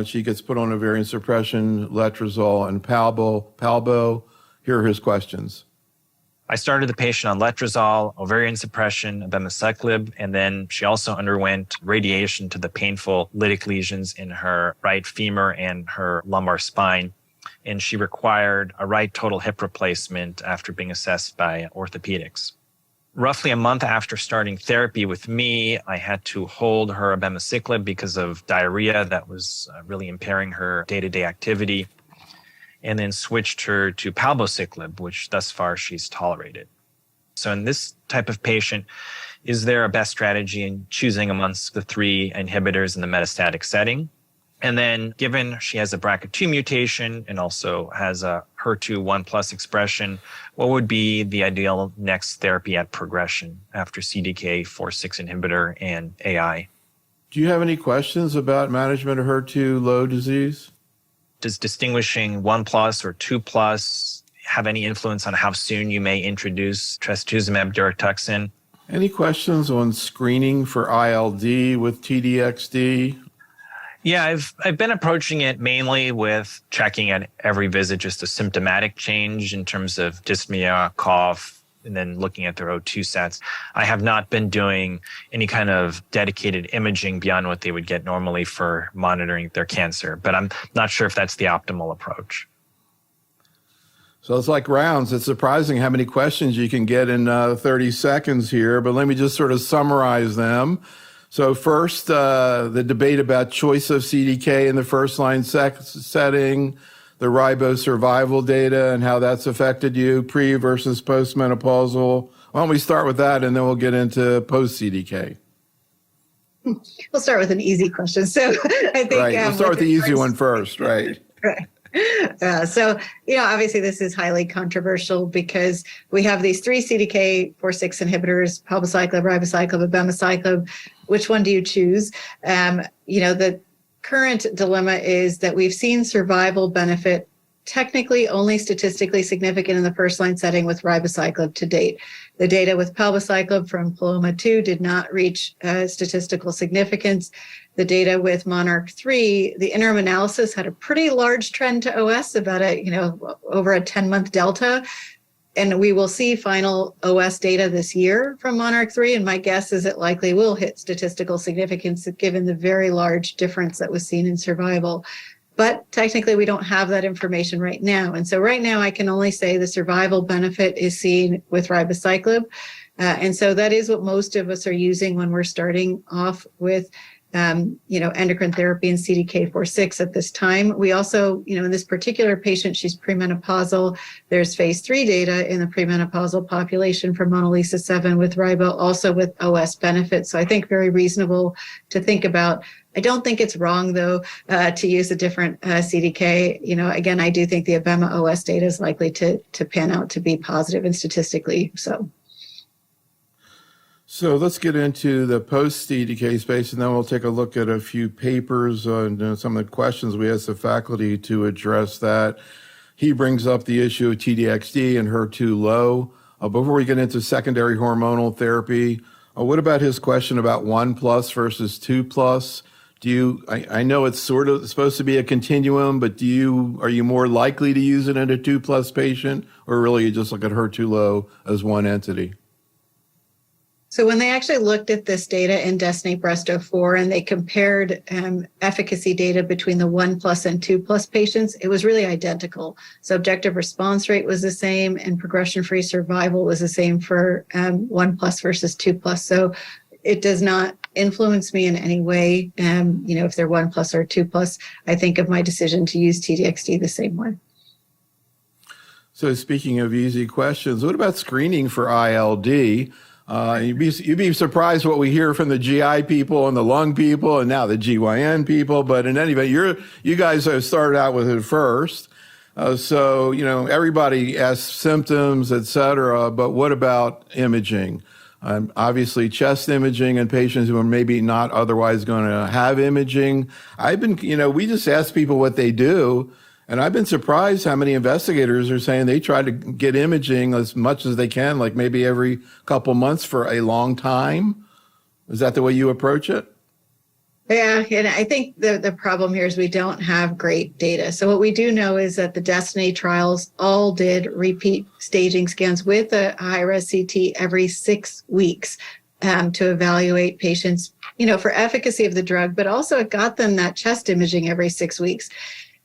She gets put on ovarian suppression, letrozole, and palbo. Here are his questions. I started the patient on letrozole, ovarian suppression, abemaciclib, and then she also underwent radiation to the painful lytic lesions in her right femur and her lumbar spine. And she required a right total hip replacement after being assessed by orthopedics. Roughly a month after starting therapy with me, I had to hold her abemaciclib because of diarrhea that was really impairing her day-to-day activity, and then switched her to palbociclib, which thus far she's tolerated. So in this type of patient, is there a best strategy in choosing amongst the 3 inhibitors in the metastatic setting? And then given she has a BRCA2 mutation and also has a HER2 1+ expression, what would be the ideal next therapy at progression after CDK4/6 inhibitor and AI? Do you have any questions about management of HER2 low disease? Does distinguishing 1+ or 2+ have any influence on how soon you may introduce trastuzumab deruxtecan? Any questions on screening for ILD with TDXD? Yeah, I've been approaching it mainly with checking at every visit just a symptomatic change in terms of dyspnea, cough, and then looking at their O2 sats. I have not been doing any kind of dedicated imaging beyond what they would get normally for monitoring their cancer, but I'm not sure if that's the optimal approach. So it's like rounds. It's surprising how many questions you can get in 30 seconds here, but let me just sort of summarize them. So first, the debate about choice of CDK in the first-line setting, the ribo survival data and how that's affected you, pre versus post-menopausal. Why don't we start with that, and then we'll get into post-CDK. We'll start with an easy question. So I think we'll start with the easy one first, right? Right. So, obviously this is highly controversial because we have these 3 CDK4/6 inhibitors, palbociclib, ribociclib, abemaciclib. Which one do you choose? The current dilemma is that we've seen survival benefit technically only statistically significant in the first-line setting with ribociclib to date. The data with palbociclib from PALOMA-2 did not reach statistical significance. The data with Monarch 3, the interim analysis had a pretty large trend to OS, about over a 10-month delta. And we will see final OS data this year from Monarch 3, and my guess is it likely will hit statistical significance given the very large difference that was seen in survival. But technically, we don't have that information right now. And so right now, I can only say the survival benefit is seen with ribociclib. And so that is what most of us are using when we're starting off with endocrine therapy and CDK4/6 at this time. We also, in this particular patient, she's premenopausal. There's phase 3 data in the premenopausal population for MONALEESA 7 with ribo, also with OS benefits. So I think very reasonable to think about. I don't think it's wrong, though, to use a different CDK. Again, I do think the Abema OS data is likely to pan out to be positive and statistically so. So let's get into the post-CDK space, and then we'll take a look at a few papers on some of the questions we asked the faculty to address that. He brings up the issue of TDXD and HER2 low. Before we get into secondary hormonal therapy, what about his question about 1+ versus 2+? I know it's sort of supposed to be a continuum, but are you more likely to use it in a 2+ patient, or really you just look at HER2 low as one entity? So when they actually looked at this data in DESTINY-Breast04 and they compared efficacy data between the 1+ and 2+ patients, it was really identical. So objective response rate was the same and progression-free survival was the same for 1+ versus 2+. So it does not influence me in any way. If they're 1+ or 2+, I think of my decision to use TDXD the same way. So speaking of easy questions, what about screening for ILD? You'd be surprised what we hear from the GI people and the lung people and now the GYN people. But in any event, you guys have started out with it first. So everybody asks symptoms, et cetera. But what about imaging? Obviously, chest imaging in patients who are maybe not otherwise going to have imaging. We just ask people what they do. And I've been surprised how many investigators are saying they try to get imaging as much as they can, like maybe every couple months for a long time. Is that the way you approach it? Yeah, and I think the problem here is we don't have great data. So what we do know is that the Destiny trials all did repeat staging scans with a high-res CT every 6 weeks to evaluate patients, for efficacy of the drug, but also it got them that chest imaging every 6 weeks.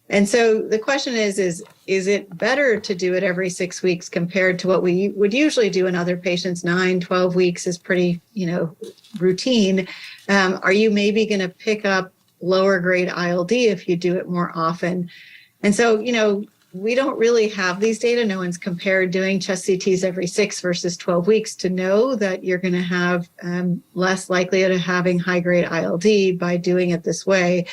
And so the question is it better to do it every 6 weeks compared to what we would usually do in other patients? 9, 12 weeks is pretty, routine. Are you maybe going to pick up lower grade ILD if you do it more often? And so, we don't really have these data. No one's compared doing chest CTs every 6 versus 12 weeks to know that you're going to have less likelihood of having high grade ILD by doing it this way.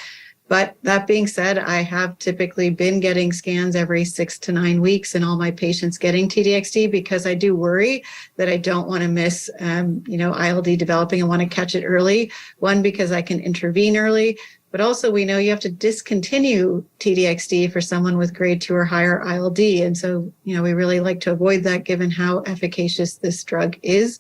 But that being said, I have typically been getting scans every 6 to 9 weeks in all my patients getting TDXD because I do worry that I don't want to miss, ILD developing and want to catch it early. One, because I can intervene early, but also we know you have to discontinue TDXD for someone with grade 2 or higher ILD. And so, we really like to avoid that given how efficacious this drug is.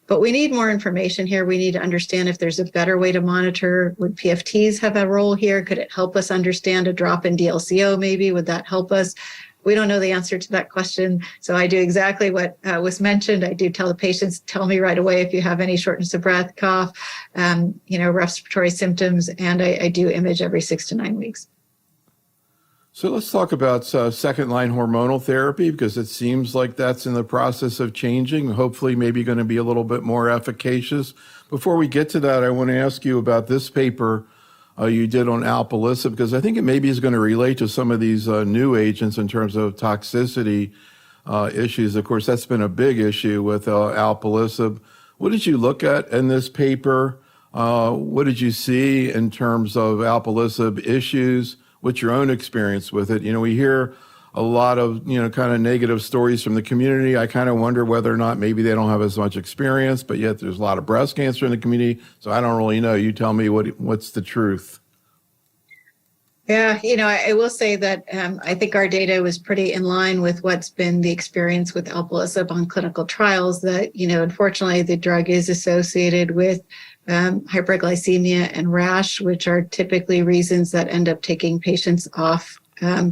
But we need more information here. We need to understand if there's a better way to monitor. Would PFTs have a role here? Could it help us understand a drop in DLCO maybe? Would that help us? We don't know the answer to that question. So I do exactly what was mentioned. I do tell the patients, tell me right away if you have any shortness of breath, cough, respiratory symptoms, and I do image every 6 to 9 weeks. So let's talk about second-line hormonal therapy, because it seems like that's in the process of changing, hopefully maybe going to be a little bit more efficacious. Before we get to that, I want to ask you about this paper you did on alpelisib, because I think it maybe is going to relate to some of these new agents in terms of toxicity issues. Of course, that's been a big issue with alpelisib. What did you look at in this paper? What did you see in terms of alpelisib issues? What's your own experience with it? We hear a lot of, kind of negative stories from the community. I kind of wonder whether or not maybe they don't have as much experience, but yet there's a lot of breast cancer in the community. So I don't really know. You tell me what's the truth. Yeah, I will say that I think our data was pretty in line with what's been the experience with alpelisib on clinical trials that, unfortunately the drug is associated with hyperglycemia and rash, which are typically reasons that end up taking patients off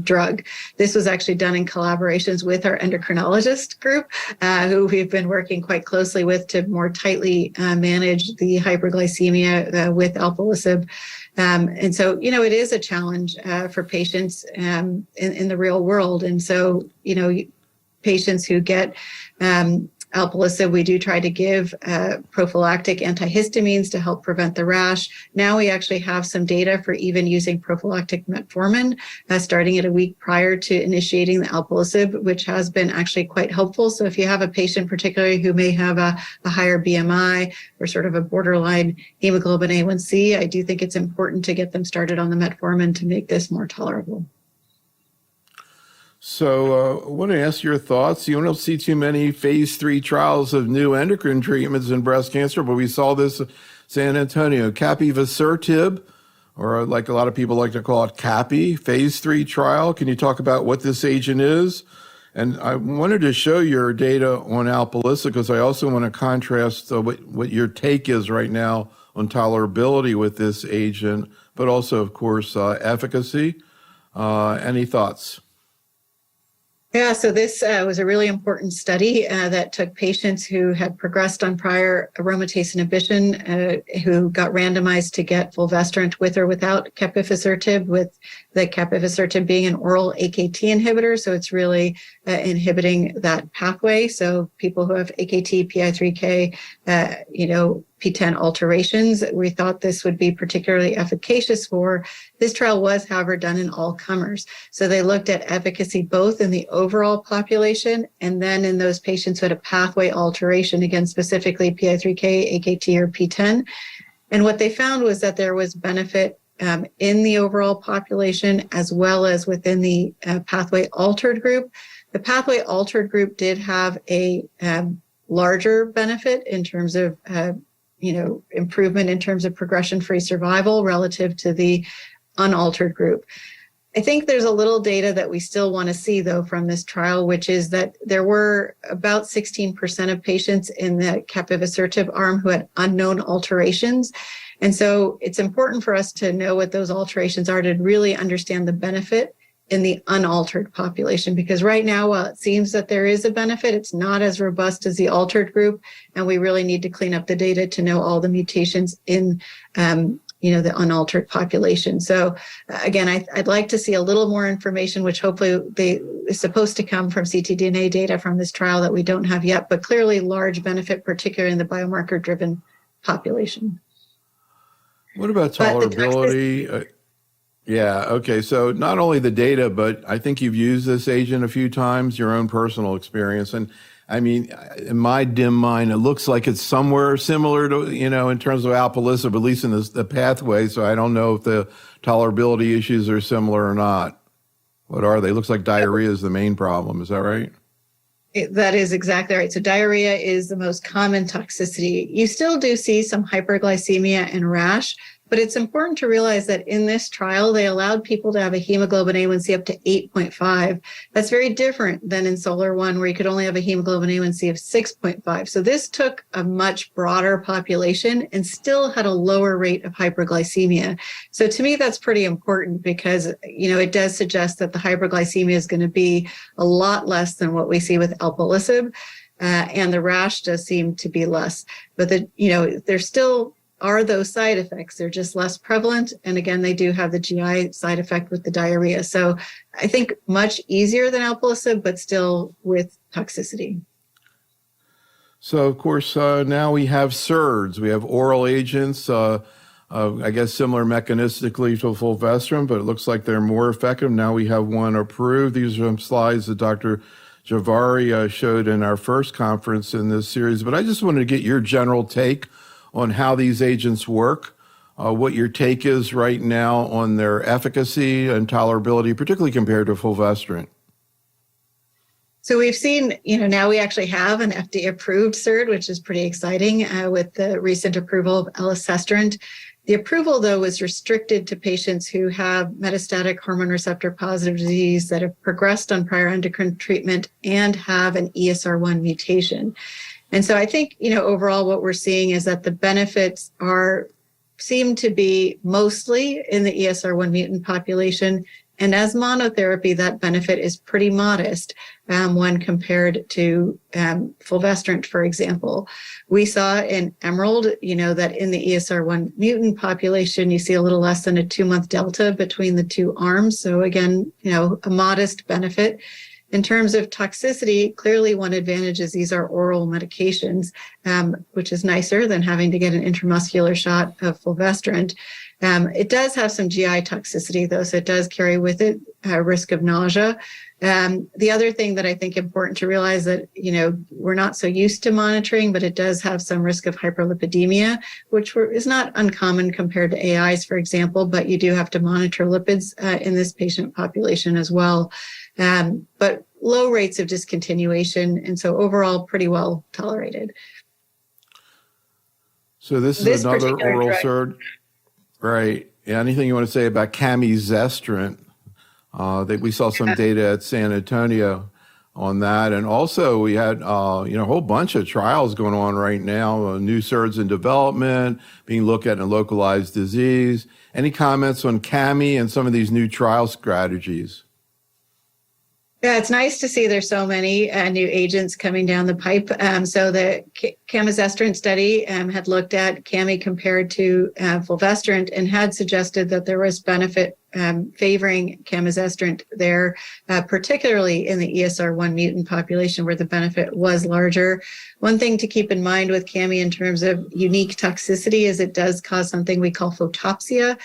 drug. This was actually done in collaborations with our endocrinologist group, who we've been working quite closely with to more tightly manage the hyperglycemia with alpelisib. And so, it is a challenge for patients in the real world. And so, patients who get alpelisib, we do try to give prophylactic antihistamines to help prevent the rash. Now we actually have some data for even using prophylactic metformin starting at a week prior to initiating the alpelisib, which has been actually quite helpful. So if you have a patient particularly who may have a higher BMI or sort of a borderline hemoglobin A1C, I do think it's important to get them started on the metformin to make this more tolerable. So I want to ask your thoughts. You don't see too many phase 3 trials of new endocrine treatments in breast cancer, but we saw this in San Antonio, capivasertib, or like a lot of people like to call it CAPI, phase 3 trial. Can you talk about what this agent is? And I wanted to show your data on alpelisib because I also want to contrast what your take is right now on tolerability with this agent, but also, of course, efficacy. Any thoughts? Yeah, so this was a really important study that took patients who had progressed on prior aromatase inhibition, who got randomized to get fulvestrant with or without capivasertib, with the capivasertib being an oral AKT inhibitor. So it's really inhibiting that pathway. So people who have AKT, PI3K, PTEN alterations, we thought this would be particularly efficacious for. This trial was, however, done in all comers. So they looked at efficacy both in the overall population and then in those patients who had a pathway alteration, again, specifically PI3K, AKT, or PTEN. And what they found was that there was benefit in the overall population as well as within the pathway altered group. The pathway altered group did have a larger benefit in terms of improvement in terms of progression-free survival relative to the unaltered group. I think there's a little data that we still want to see, though, from this trial, which is that there were about 16% of patients in the capivasertib arm who had unknown alterations. And so it's important for us to know what those alterations are to really understand the benefit in the unaltered population, because right now, while it seems that there is a benefit, it's not as robust as the altered group, and we really need to clean up the data to know all the mutations in the unaltered population. So again, I'd like to see a little more information, which hopefully is supposed to come from ctDNA data from this trial that we don't have yet, but clearly large benefit, particularly in the biomarker-driven population. What about tolerability? Yeah, okay. So not only the data, but I think you've used this agent a few times, your own personal experience. And I mean, in my dim mind, it looks like it's somewhere similar to, in terms of alpelisib, at least in the pathway. So I don't know if the tolerability issues are similar or not. What are they? Looks like diarrhea is the main problem. Is that right? That is exactly right. So diarrhea is the most common toxicity. You still do see some hyperglycemia and rash, but it's important to realize that in this trial, they allowed people to have a hemoglobin A1C up to 8.5. That's very different than in SOLAR-1, where you could only have a hemoglobin A1C of 6.5. So this took a much broader population and still had a lower rate of hyperglycemia. So to me, that's pretty important because, it does suggest that the hyperglycemia is going to be a lot less than what we see with alpelisib, and the rash does seem to be less. But there's still are those side effects. They're just less prevalent. And again, they do have the GI side effect with the diarrhea. So I think much easier than alpelisib, but still with toxicity. So, of course, now we have SERDs. We have oral agents, I guess similar mechanistically to fulvestrant, but it looks like they're more effective. Now we have one approved. These are some slides that Dr. Javari showed in our first conference in this series. But I just wanted to get your general take on how these agents work, what your take is right now on their efficacy and tolerability, particularly compared to fulvestrant. So we've seen, now we actually have an FDA-approved SERD, which is pretty exciting with the recent approval of elacestrant. The approval, though, was restricted to patients who have metastatic hormone receptor positive disease that have progressed on prior endocrine treatment and have an ESR1 mutation. And so I think, overall what we're seeing is that the benefits seem to be mostly in the ESR1 mutant population. And as monotherapy, that benefit is pretty modest when compared to fulvestrant, for example. We saw in EMERALD, that in the ESR1 mutant population, you see a little less than a 2-month delta between the two arms. So again, a modest benefit. In terms of toxicity, clearly one advantage is these are oral medications, which is nicer than having to get an intramuscular shot of fulvestrant. It does have some GI toxicity, though, so it does carry with it a risk of nausea. The other thing that I think important to realize that, we're not so used to monitoring, but it does have some risk of hyperlipidemia, which is not uncommon compared to AIs, for example, but you do have to monitor lipids in this patient population as well. But low rates of discontinuation, and so overall pretty well tolerated. So this is another oral SERD, right? Yeah, anything you want to say about camizestrant? That we saw some data at San Antonio on that, and also we had a whole bunch of trials going on right now. New SERDs in development, being looked at in localized disease. Any comments on Cami and some of these new trial strategies? Yeah, it's nice to see there's so many new agents coming down the pipe. So the camizestrant study had looked at Cami compared to fulvestrant and had suggested that there was benefit favoring camizestrant there, particularly in the ESR1 mutant population where the benefit was larger. One thing to keep in mind with Cami in terms of unique toxicity is it does cause something we call photopsia,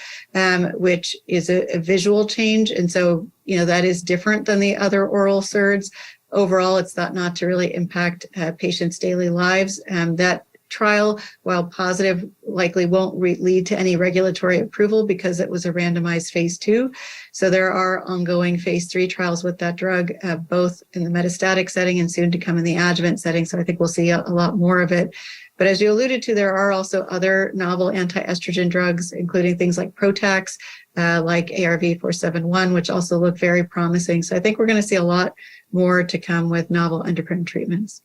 which is a visual change. And so, that is different than the other oral SERDs. Overall, it's thought not to really impact patients' daily lives. That trial, while positive, likely won't lead to any regulatory approval because it was a randomized phase 2. So there are ongoing phase 3 trials with that drug, both in the metastatic setting and soon to come in the adjuvant setting. So I think we'll see a lot more of it. But as you alluded to, there are also other novel anti-estrogen drugs, including things like Protax, like ARV-471, which also look very promising. So I think we're going to see a lot more to come with novel endocrine treatments.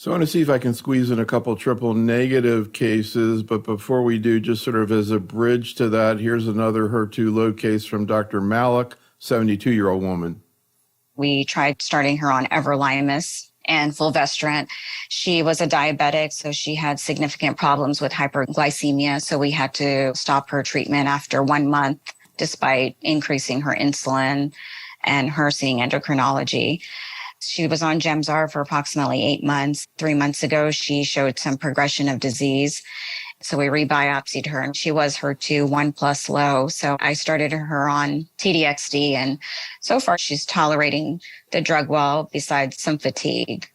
So I want to see if I can squeeze in a couple triple negative cases, but before we do, just sort of as a bridge to that, here's another HER2 low case from Dr. Malik, 72-year-old woman. We tried starting her on everolimus and fulvestrant. She was a diabetic, so she had significant problems with hyperglycemia, so we had to stop her treatment after 1 month, despite increasing her insulin and her seeing endocrinology. She was on Gemzar for approximately 8 months. 3 months ago, she showed some progression of disease. So we rebiopsied her and she was HER2 1+ low. So I started her on TDXD and so far she's tolerating the drug well, besides some fatigue.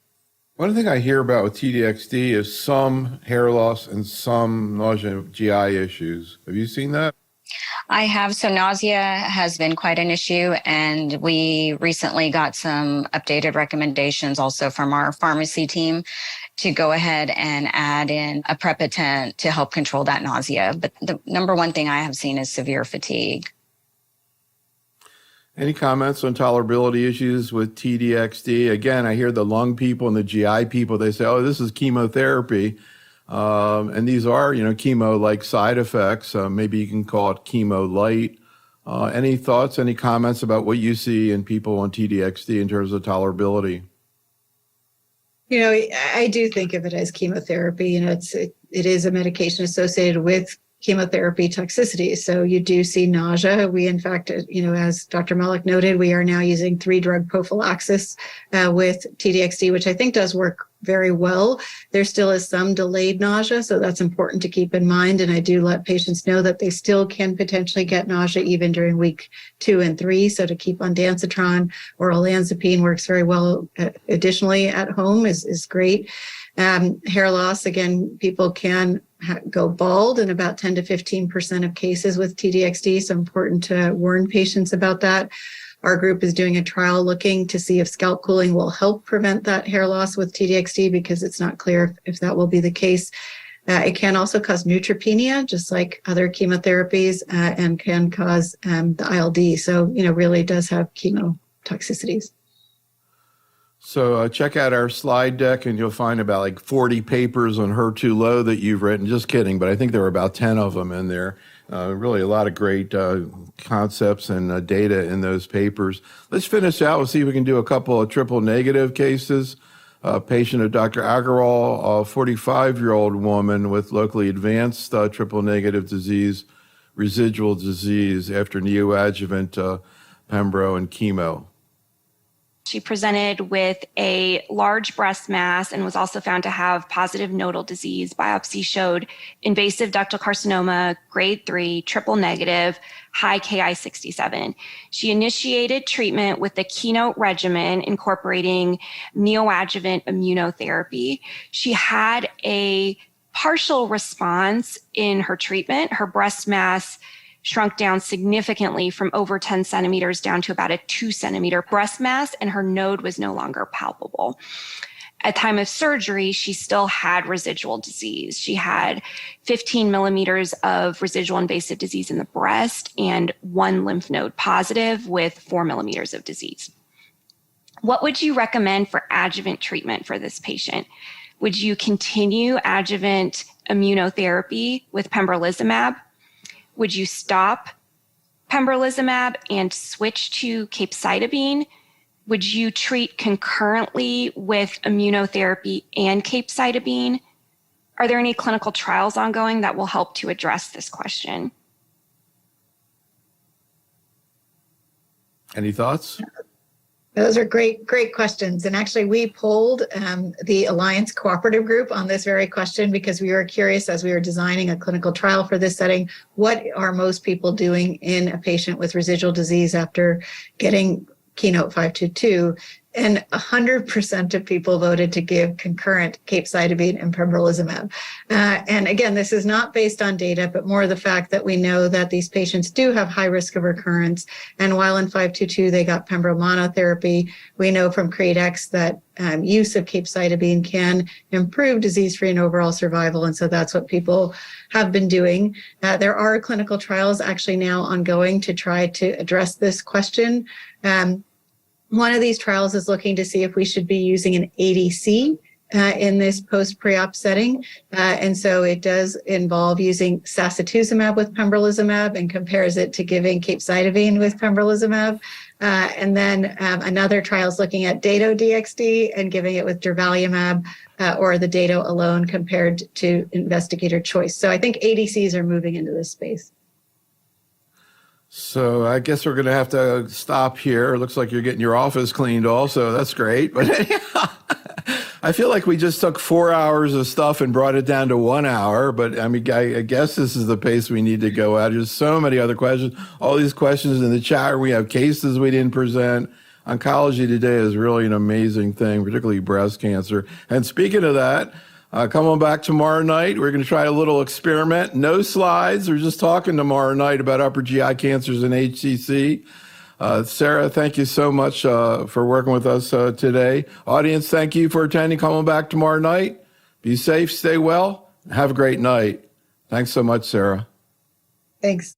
One thing I hear about with TDXD is some hair loss and some nausea and GI issues. Have you seen that? I have. So nausea has been quite an issue, and we recently got some updated recommendations also from our pharmacy team to go ahead and add in a Prepotent to help control that nausea. But the number one thing I have seen is severe fatigue. Any comments on tolerability issues with TDXD? Again, I hear the lung people and the GI people, they say, oh, this is chemotherapy. And these are, chemo-like side effects. Maybe you can call it chemo light. Any thoughts, any comments about what you see in people on TDXD in terms of tolerability? I do think of it as chemotherapy. It is a medication associated with chemotherapy toxicity. So you do see nausea. We, in fact, as Dr. Malik noted, we are now using 3-drug prophylaxis with TDXD, which I think does work very well. There still is some delayed nausea, so that's important to keep in mind. And I do let patients know that they still can potentially get nausea even during week 2 and 3. So to keep on Dancitron or olanzapine works very well. Additionally, at home is great. Hair loss, again, people can go bald in about 10 to 15% of cases with TDXD. So important to warn patients about that. Our group is doing a trial looking to see if scalp cooling will help prevent that hair loss with TDXD because it's not clear if that will be the case. It can also cause neutropenia, just like other chemotherapies, and can cause the ILD. So, really does have chemotoxicities. So check out our slide deck and you'll find about 40 papers on HER2 low that you've written. Just kidding, but I think there are about 10 of them in there. Really a lot of great concepts and data in those papers. Let's finish out. We'll see if we can do a couple of triple negative cases. A patient of Dr. Agarwal, a 45-year-old woman with locally advanced triple negative disease, residual disease after neoadjuvant pembro and chemo. She presented with a large breast mass and was also found to have positive nodal disease. Biopsy showed invasive ductal carcinoma, grade 3, triple negative, high Ki-67. She initiated treatment with the Keynote regimen incorporating neoadjuvant immunotherapy. She had a partial response in her treatment. Her breast mass shrunk down significantly from over 10 centimeters down to about a 2 centimeter breast mass, and her node was no longer palpable. At time of surgery, she still had residual disease. She had 15 millimeters of residual invasive disease in the breast and 1 lymph node positive with 4 millimeters of disease. What would you recommend for adjuvant treatment for this patient? Would you continue adjuvant immunotherapy with pembrolizumab? Would you stop pembrolizumab and switch to capecitabine? Would you treat concurrently with immunotherapy and capecitabine? Are there any clinical trials ongoing that will help to address this question? Any thoughts? Those are great questions. And actually, we polled the Alliance Cooperative Group on this very question because we were curious as we were designing a clinical trial for this setting, what are most people doing in a patient with residual disease after getting Keynote 522? And 100% of people voted to give concurrent capecitabine and pembrolizumab. And again, this is not based on data, but more the fact that we know that these patients do have high risk of recurrence. And while in 522 they got pembro monotherapy, we know from CREATE-X that use of capecitabine can improve disease-free and overall survival. And so that's what people have been doing. There are clinical trials actually now ongoing to try to address this question. One of these trials is looking to see if we should be using an ADC in this post-pre-op setting. And so it does involve using sacituzumab with pembrolizumab and compares it to giving capecitabine with pembrolizumab. And then another trial is looking at Dato-DXd and giving it with durvalumab or the Dato alone compared to investigator choice. So I think ADCs are moving into this space. So I guess we're going to have to stop here. It looks like you're getting your office cleaned also. That's great. But I feel like we just took 4 hours of stuff and brought it down to 1 hour. But I mean, I guess this is the pace we need to go at. There's so many other questions. All these questions in the chat. We have cases we didn't present. Oncology today is really an amazing thing, particularly breast cancer. And speaking of that, come on back tomorrow night. We're going to try a little experiment. No slides. We're just talking tomorrow night about upper GI cancers and HCC. Sara, thank you so much for working with us today. Audience, thank you for attending. Come on back tomorrow night. Be safe, stay well, have a great night. Thanks so much, Sara. Thanks.